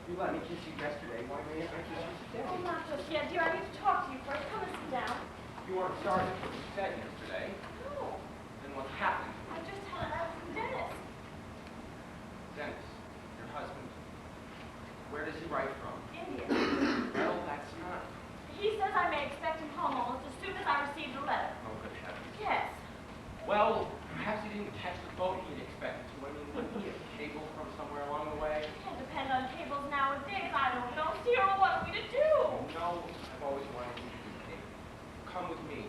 You let me kiss you yesterday. Why mayn't I kiss you today? Oh, not just yet, dear. I need to talk to you first. Come and sit down. You weren't sorry for what you said yesterday. No. Then what happened? I just had a letter from Dennis. Dennis, your husband. Where does he write from? India. Well, that's not. He says I may expect him home almost as soon as I receive the letter. Oh, good heavens. Yes. Well, perhaps he didn't catch the boat he had expected to. I mean, wouldn't he have cable from somewhere along the way? Can't depend on cables nowadays. I don't know. Cyril, what are we to do? Oh, no. I've always wanted you to do cable. Come with me.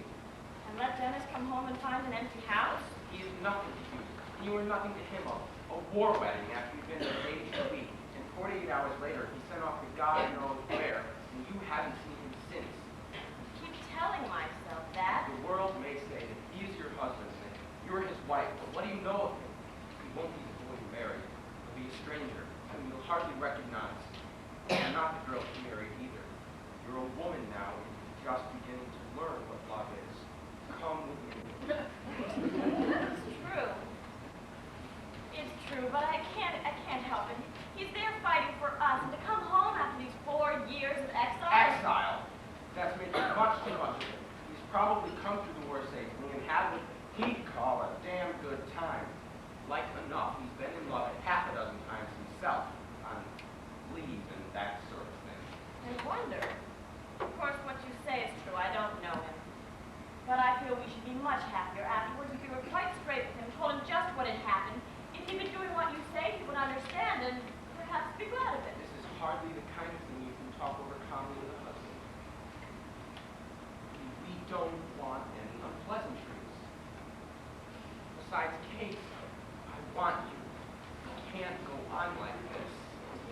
And let Dennis come home and find an empty house? He is nothing to you. You are nothing to him. A war wedding after you've been engaged a week. And 48 hours later, he sent off to God knows where, and you haven't seen him since. I keep telling myself that. The world may say that he is your husband, and that you're his wife, but what do you know of him? He won't be the boy you married. He'll be a stranger, whom you'll hardly recognize. And not the girl you married either. You're a woman now, and you're just beginning to learn what love is. Come with me. It's true. It's true, but I can't help it. He's there fighting for us, and to come home after these 4 years of exile. Exile? That's making much too much of it. He's probably come through the war safely and had what he'd call a damn good time. Like enough, he's been in love half a dozen times himself, on leave and that sort of thing. I wonder. Of course, what you say is true. I don't know him. But I feel we should be much happier afterwards if you were quite straight with him, told him just what had happened. If he'd been doing what you say, he would understand and perhaps be glad of it. This is hardly the kind of thing you can talk over calmly with a husband. We don't want any unpleasantries. Besides, Kate, I want you. You can't go on like this.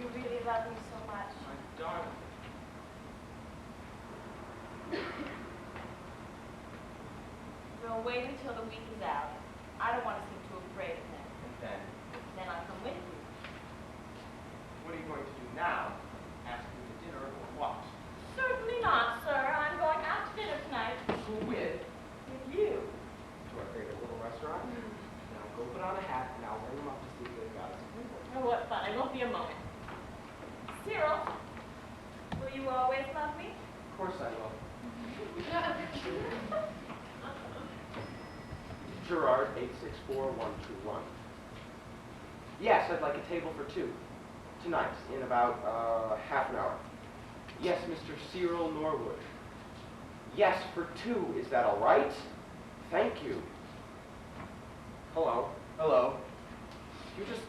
You really love me so much. My darling. We'll wait until the week is out. I don't want to seem too afraid of him. And then? Then I'll come with you. What are you going to do now? Ask me to dinner or what? Certainly not, sir. I'm going out to dinner tonight. Who with? With you. To our favorite little restaurant? Now go put on a hat and I'll ring him up to see if they've got us. Oh, what fun. It won't be a moment. Cyril, will you always love me? Of course I will. Gerard, 864-121. Yes, I'd like a table for 2. Tonight, in about half an hour. Yes, Mr. Cyril Norwood. Yes, for 2. Is that all right? Thank you. Hello. Hello. You just...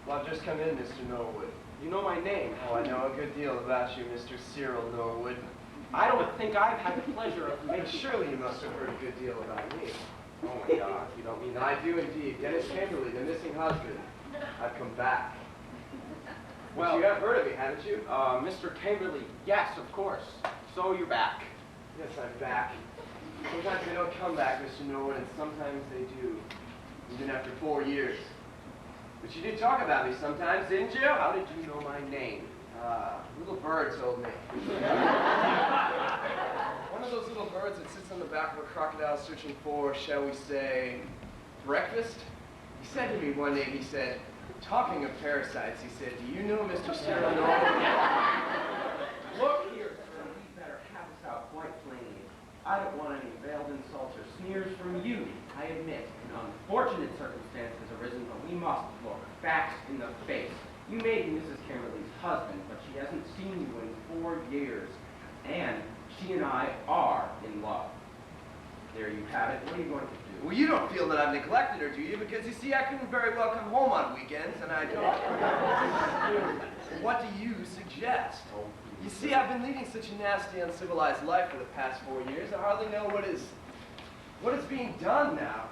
Well, I've just come in, Mr. Norwood. You know my name. Oh, I know a good deal about you, Mr. Cyril Norwood. I don't think I've had the pleasure of But making... surely you must have heard a good deal about me. Oh my God, you don't mean that. I do indeed. Dennis Camberley, the missing husband. I've come back. Well, you have heard of me, haven't you? Mr. Camberley, yes, of course. So you're back. Yes, I'm back. Sometimes they don't come back, Mr. Norwood, and sometimes they do. Even after 4 years. But you did talk about me sometimes, didn't you? How did you know my name? Little bird told me. One of those little birds that sits on the back of a crocodile searching for, shall we say, breakfast? He said to me one day, he said, talking of parasites, he said, do you know Mr. Cyril Norwood? Look here, sir, we better have this out quite plainly. I don't want any veiled insults or sneers from you. I admit, an unfortunate circumstance has arisen, but we must look facts in the face. You may be Mrs. Camberley's husband, but she hasn't seen you in 4 years. And she and I are in love. There you have it. What are you going to do? Well, you don't feel that I've neglected her, do you? Because, you see, I couldn't very well come home on weekends, and I don't. What do you suggest? Oh, You see, I've been leading such a nasty, uncivilized life for the past 4 years, I hardly know what is being done now.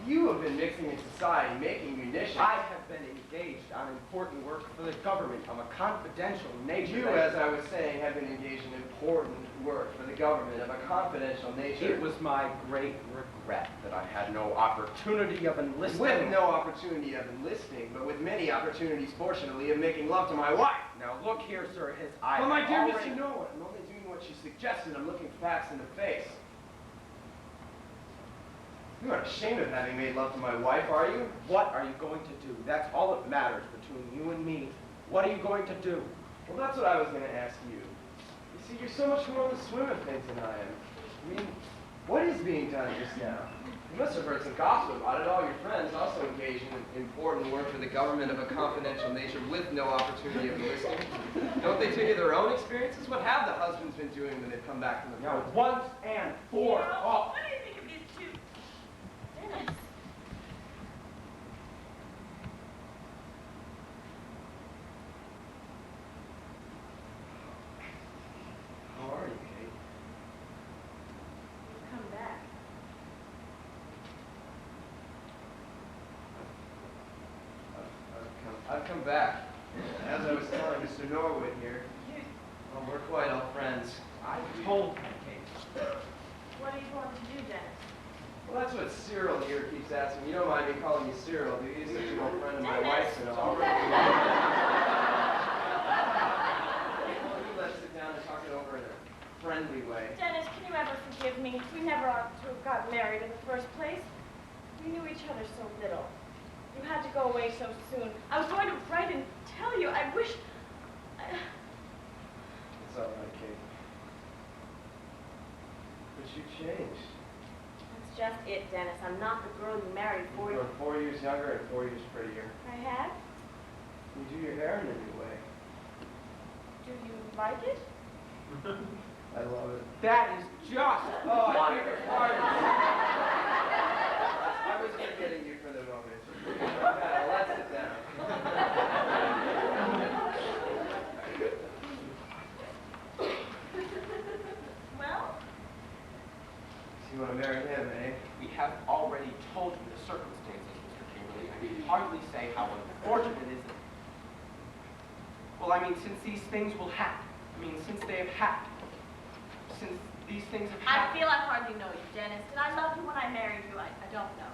You have been mixing in society, making munitions. I have been engaged on important work for the government of a confidential nature. You, as I was saying, have been engaged in important work for the government of a confidential nature. It was my great regret that I had no opportunity of enlisting. With no opportunity of enlisting, but with many opportunities, fortunately, of making love to my wife. Now look here, sir, his eyes. Well, my dear already... Mr. Norwood, I'm only doing what you suggested. I'm looking facts in the face. You aren't ashamed of having made love to my wife, are you? What are you going to do? That's all that matters between you and me. What are you going to do? Well, that's what I was going to ask you. You see, you're so much more in the swim of things than I am. I mean, what is being done just now? You must have heard some gossip about it. All your friends also engage in important work for the government of a confidential nature with no opportunity of listening. Don't they tell you their own experiences? What have the husbands been doing when they've come back from the Now, front? once and for all. What do you think of these two? Dennis. How are you, Kate? You've come back. I've come back. As I was telling Mr. Norwood here, well, we're quite all friends. I told him, Kate. What are you going to do, Dennis? Well, that's what Cyril here keeps asking. You don't mind me calling you Cyril, do you? He's such an old friend of my wife's and all. Well, let's sit down and talk it over in a friendly way. Dennis, can you ever forgive me? We never ought to have got married in the first place. We knew each other so little. You had to go away so soon. I was going to write and tell you. I wish... It's all right, Kate. But you changed. That's just it, Dennis. I'm not the girl you married for. You're 4 years younger and 4 years prettier. I have? You do your hair in a new way. Do you like it? I love it. That is just Oh, I beg wonderful. your pardon. I was forgetting you for the moment. Now, let's sit down. Well? So you want to marry him, eh? We have already told you the circumstances, Mr. Camberley. I can hardly say how unfortunate it is that... Well, I mean, since these things will happen. I mean, since they have happened. Since these things have I happened. feel I hardly know you, Dennis. Did I love you when I married you? I don't know.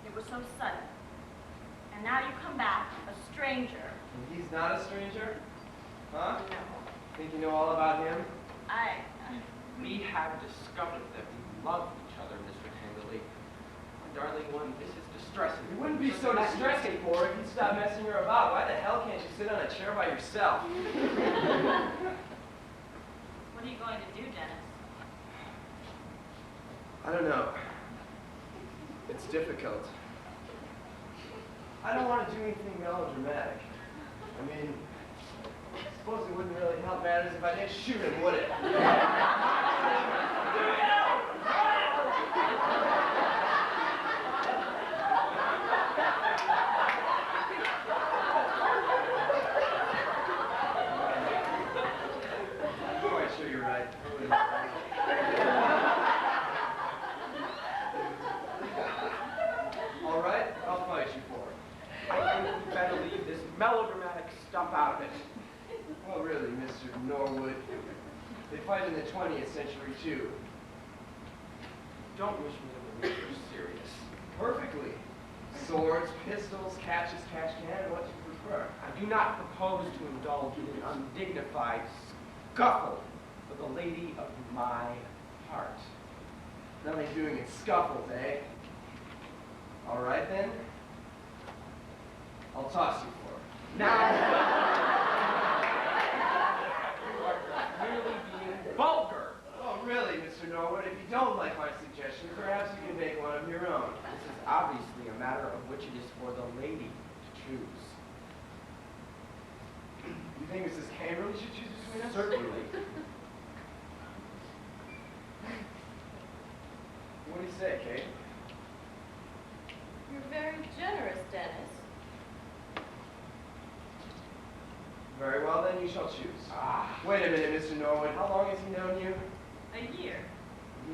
It was so sudden. And now you come back, a stranger. And he's not a stranger? Huh? No. Think you know all about him? We have discovered that we love each other, Mr. Camberley. My darling one, this is distressing. It wouldn't be so distressing for her if you'd stop messing her about. Why the hell can't you sit on a chair by yourself? What are you going to do, Dennis? I don't know. It's difficult. I don't want to do anything melodramatic. I mean, I suppose it wouldn't really help matters if I didn't shoot him, would it? I'm quite sure you're right. All right, I'll fight you for it. I think we better leave this melodramatic stuff out of it. Well, really, Mr. Norwood, they fight in the 20th century, too. Don't wish me to believe you're serious. Perfectly. Swords, pistols, catch as catch can, what do you prefer? I do not propose to indulge in an undignified scuffle with the lady of my heart. Nothing doing in scuffles, eh? All right, then. I'll toss you for it. Now, you are really being vulgar. Oh, really, Mr. Norwood? If you don't like my suggestion, perhaps you can make one of your own. This is obviously a matter of which it is for the lady to choose. You think Mrs. Camberley should choose between us? Certainly. What do you say, Kate? You're very generous, Dennis. Very well, then, you shall choose. Ah, Wait a minute, Mr. Norwood. How long has he known you? A year.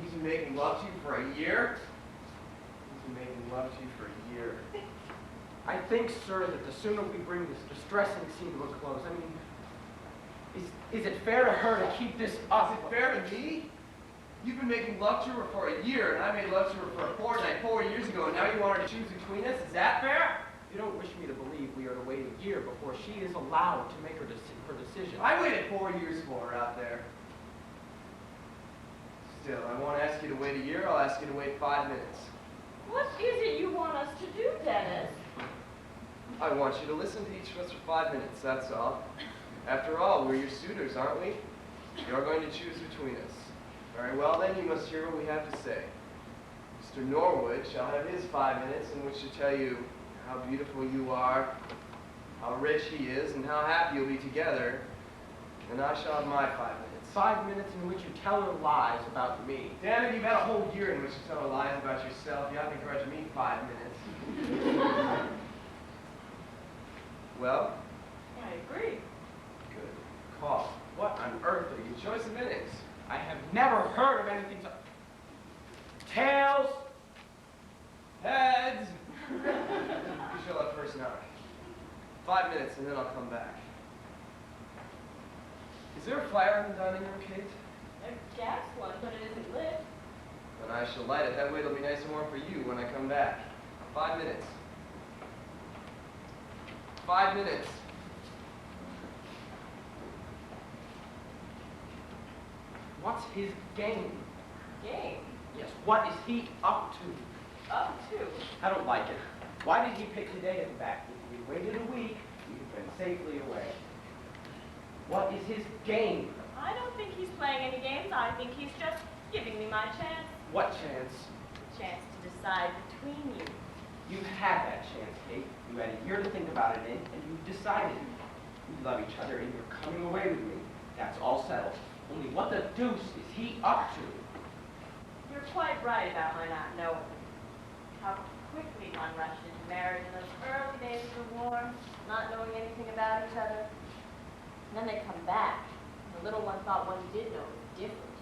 He's been making love to you for a year? He's been making love to you for a year. I think, sir, that the sooner we bring this distressing scene to a close, I mean, is it fair to her to keep this up? Is it fair to me? You've been making love to her for a year, and I made love to her for a fortnight 4 years ago, and now you want her to choose between us? Is that fair? You don't wish me to believe we are to wait a year before she is allowed to make her decision. I waited 4 years for her out there. Still, I won't ask you to wait a year, I'll ask you to wait 5 minutes. What is it you want us to do, Dennis? I want you to listen to each of us for 5 minutes, that's all. After all, we're your suitors, aren't we? You're going to choose between us. Very well, then, you must hear what we have to say. Mr. Norwood shall have his 5 minutes in which to tell you how beautiful you are, how rich he is, and how happy you'll be together. And I shall have my 5 minutes. 5 minutes in which you tell her lies about me. Damn it, you've had a whole year in which to tell her lies about yourself. You haven't grudged me 5 minutes. Well? I agree. Good call. What on earth are your choice of innings? I have never heard of anything so... Tails! Heads! You shall have first knock. 5 minutes and then I'll come back. Is there a fire in the dining room, Kate? There's a gas one, but it isn't lit. Then I shall light it. That way it'll be nice and warm for you when I come back. 5 minutes. 5 minutes. What's his game? Game? Yes, what is he up to? Up to? I don't like it. Why did he pick today to come back? If we waited a week, we'd have been safely away. What is his game? I don't think he's playing any games. I think he's just giving me my chance. What chance? The chance to decide between you. You've had that chance, Kate. You had a year to think about it in, and you've decided. We love each other, and you're coming away with me. That's all settled. Only what the deuce is he up to? You're quite right about my not knowing. How quickly one rushed into marriage in those early days of the war, not knowing anything about each other. And then they come back. The little one thought one did know was different.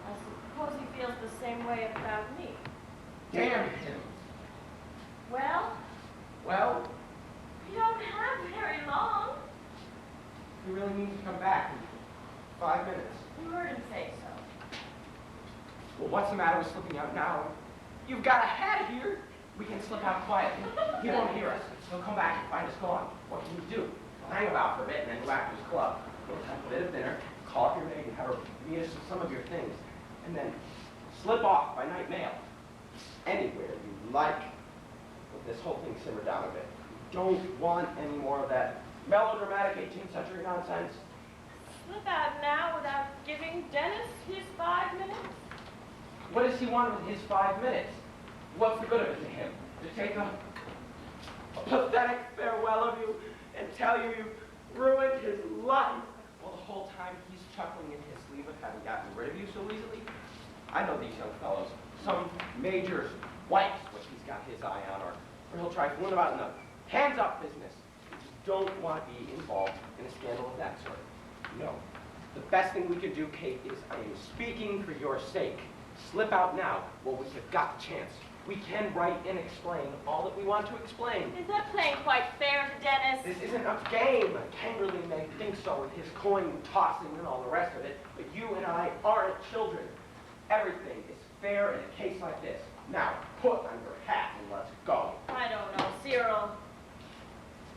I suppose he feels the same way about me. Damn him. Well, Well, we don't have very long. he really needs to come back in 5 minutes. You heard him say so. Well, what's the matter with slipping out now? You've got a hat here. We can slip out quietly. He won't hear us. He'll come back and find us gone. What can you do? He'll hang about for a bit and then go back to his club. We'll have a bit of dinner, call up your maid and have her meet us with some of your things, and then slip off by night mail. Anywhere you like. Let this whole thing simmer down a bit. You don't want any more of that melodramatic 18th century nonsense. Slip out now without giving Dennis his 5 minutes? What does he want with his 5 minutes? What's the good of it to him? To take a pathetic farewell of you and tell you you've ruined his life? Well, the whole time he's chuckling in his sleeve at having gotten rid of you so easily. I know these young fellows. Some major's wife's what he's got his eye on, or he'll try fooling about in the hands-up business. You don't want to be involved in a scandal of that sort. No. The best thing we can do, Kate, is I am speaking for your sake. Slip out now. Well, we have got the chance. We can write and explain all that we want to explain. Is that playing quite fair to Dennis? This isn't a game. Camberley may think so with his coin tossing and all the rest of it, but you and I aren't children. Everything is fair in a case like this. Now, put on your hat and let's go. I don't know, Cyril.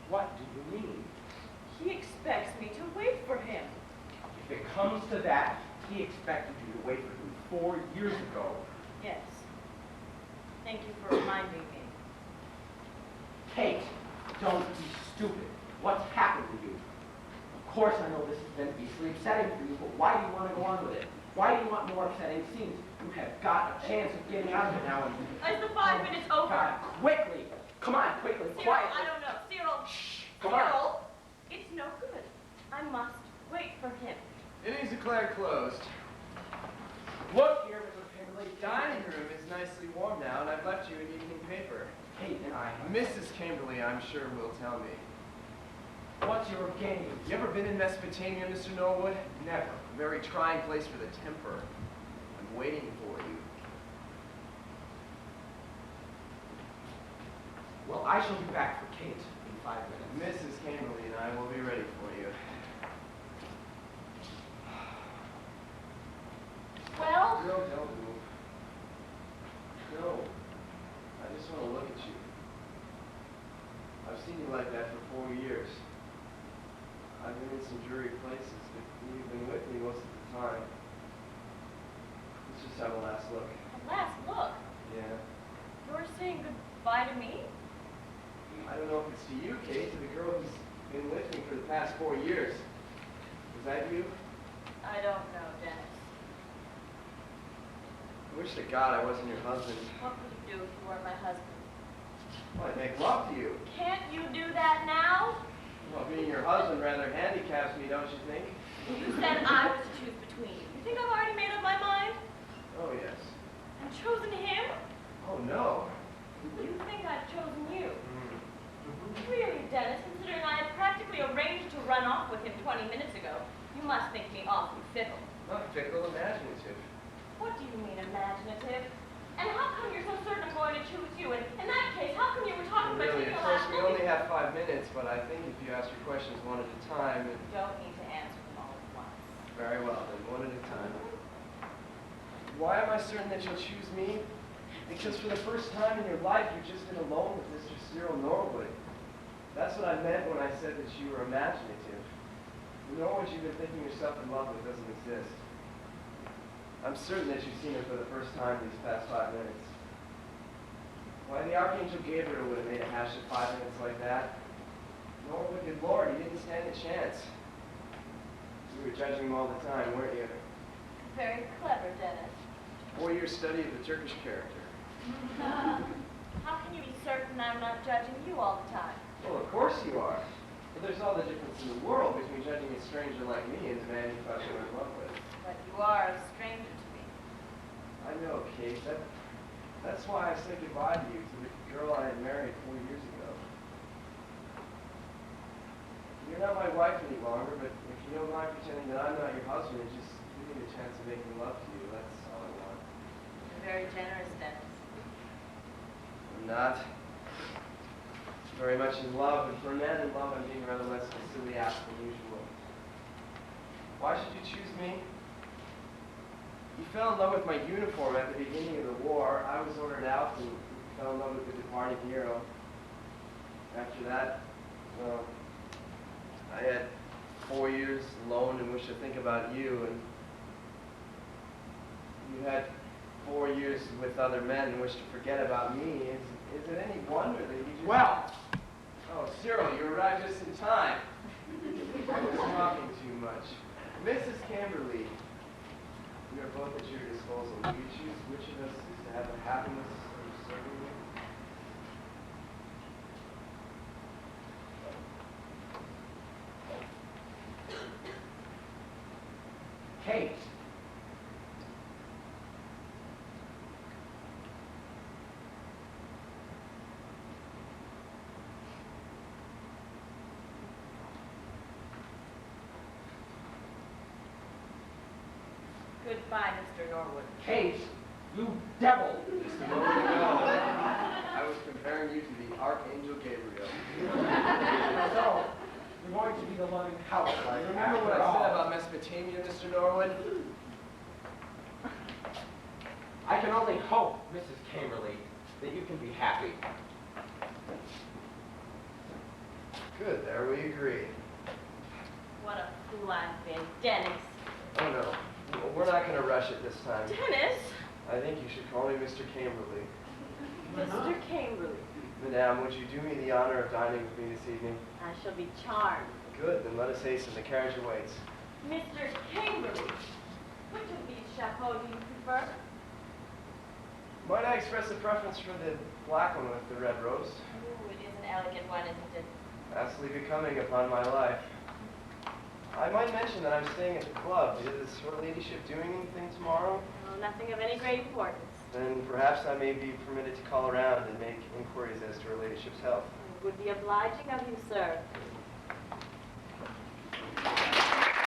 What do you mean? He expects me to wait for him. If it comes to that, he expected you to wait for him 4 years ago. Yes. Thank you for reminding me. Kate, don't be stupid. What's happened to you? Of course I know this is meant to be sleep upsetting for you, but why do you want to go on with it? Why do you want more upsetting scenes? You have got a chance of getting out of it now. Is the 5 minutes over? God, quickly! Come on, quickly, Cyril, quietly. I don't know. Cyril. Shh, come on. Cyril, it's no good. I must wait for him. Innings declared closed. Look here, Mr. Camberley. Dining room is nicely warm now, and I've left you an evening paper. Kate and I. Mrs. Camberley, I'm sure, will tell me. What's your game? You ever been in Mesopotamia, Mr. Norwood? Never. A very trying place for the temper. I'm waiting for you. Well, I shall be back for Kate in 5 minutes. Mrs. Camberley and I will be ready for you. Well? No, don't move. No. I just want to look at you. I've seen you like that for 4 years. I've been in some dreary places, but you've been with me most of the time. Let's just have a last look. A last look. Yeah. You're saying goodbye to me? I don't know if it's to you, Kate, to the girl who's been with me for the past 4 years. Was that you? I don't know, Dennis. I wish to God I wasn't your husband. What would you do if you weren't my husband? Well, I'd make love to you. Can't you do that now? Well, being your husband rather handicaps me, don't you think? You said I was to choose between you. You think I've already made up my mind? Oh, yes. And chosen him? Oh, no. You think I've chosen you? Really, Dennis, considering I had practically arranged to run off with him 20 minutes ago, you must think me awfully fickle. Not fickle, imaginative. What do you mean, imaginative? And how come you're so certain I'm going to choose you? And in that case, how come you were talking about Really, taking of the course, last we look only at- have 5 minutes, but I think if you ask your questions one at a time, You don't need to answer them all at once. very well, then one at a time. Why am I certain that you'll choose me? Because for the first time in your life, you've just been alone with Mr. Cyril Norwood. That's what I meant when I said that you were imaginative. Norwood you've been thinking yourself in love with doesn't exist. I'm certain that you've seen him for the first time these past 5 minutes. Why, the Archangel Gabriel would have made a hash of 5 minutes like that. Norwood, good Lord, he didn't stand a chance. You were judging him all the time, weren't you? Very clever, Dennis. 4 years study of the Turkish character. How can you be certain I'm not judging you all the time? Well, of course you are. But there's all the difference in the world between judging a stranger like me and a man you thought you were in love with. But you are a stranger to me. I know, Kate. That's why I said goodbye to you, to the girl I had married 4 years ago. You're not my wife any longer, but if you don't mind pretending that I'm not your husband, just give me the chance of making love to you. That's all I want. You're very generous, Dennis. I'm not very much in love, and for a man in love, I'm being rather less silly ass than usual. Why should you choose me? You fell in love with my uniform at the beginning of the war. I was ordered out and fell in love with the departing hero. After that, well, I had 4 years alone in which to think about you, and you had 4 years with other men in which to forget about me. Is it any wonder that you just... Well, Oh, Cyril, you arrived just in time. I was talking too much. Mrs. Camberley, we are both at your disposal. Will you choose which of us is to have the happiness of serving you? Kate. Goodbye, Mr. Norwood. Kate, you devil. Just a moment ago, I was comparing you to the Archangel Gabriel. So, you're going to be the loving housewife. Remember what I said about Mesopotamia, Mr. Norwood? I can only hope, Mrs. Camberley, that you can be happy. Good, there we agree. What a fool I've been. Dennis. Oh, no. We're not going to rush it this time. Dennis? I think you should call me Mr. Camberley. Mr. Camberley. Madame, would you do me the honor of dining with me this evening? I shall be charmed. Good, then let us hasten. The carriage awaits. Mr. Camberley. Which of these chapeaux do you prefer? Might I express a preference for the black one with the red rose? Ooh, it is an elegant one, isn't it? Vastly becoming upon my life. I might mention that I'm staying at the club. Is her ladyship doing anything tomorrow? Oh, nothing of any great importance. Then perhaps I may be permitted to call around and make inquiries as to her ladyship's health. It would be obliging of you, sir.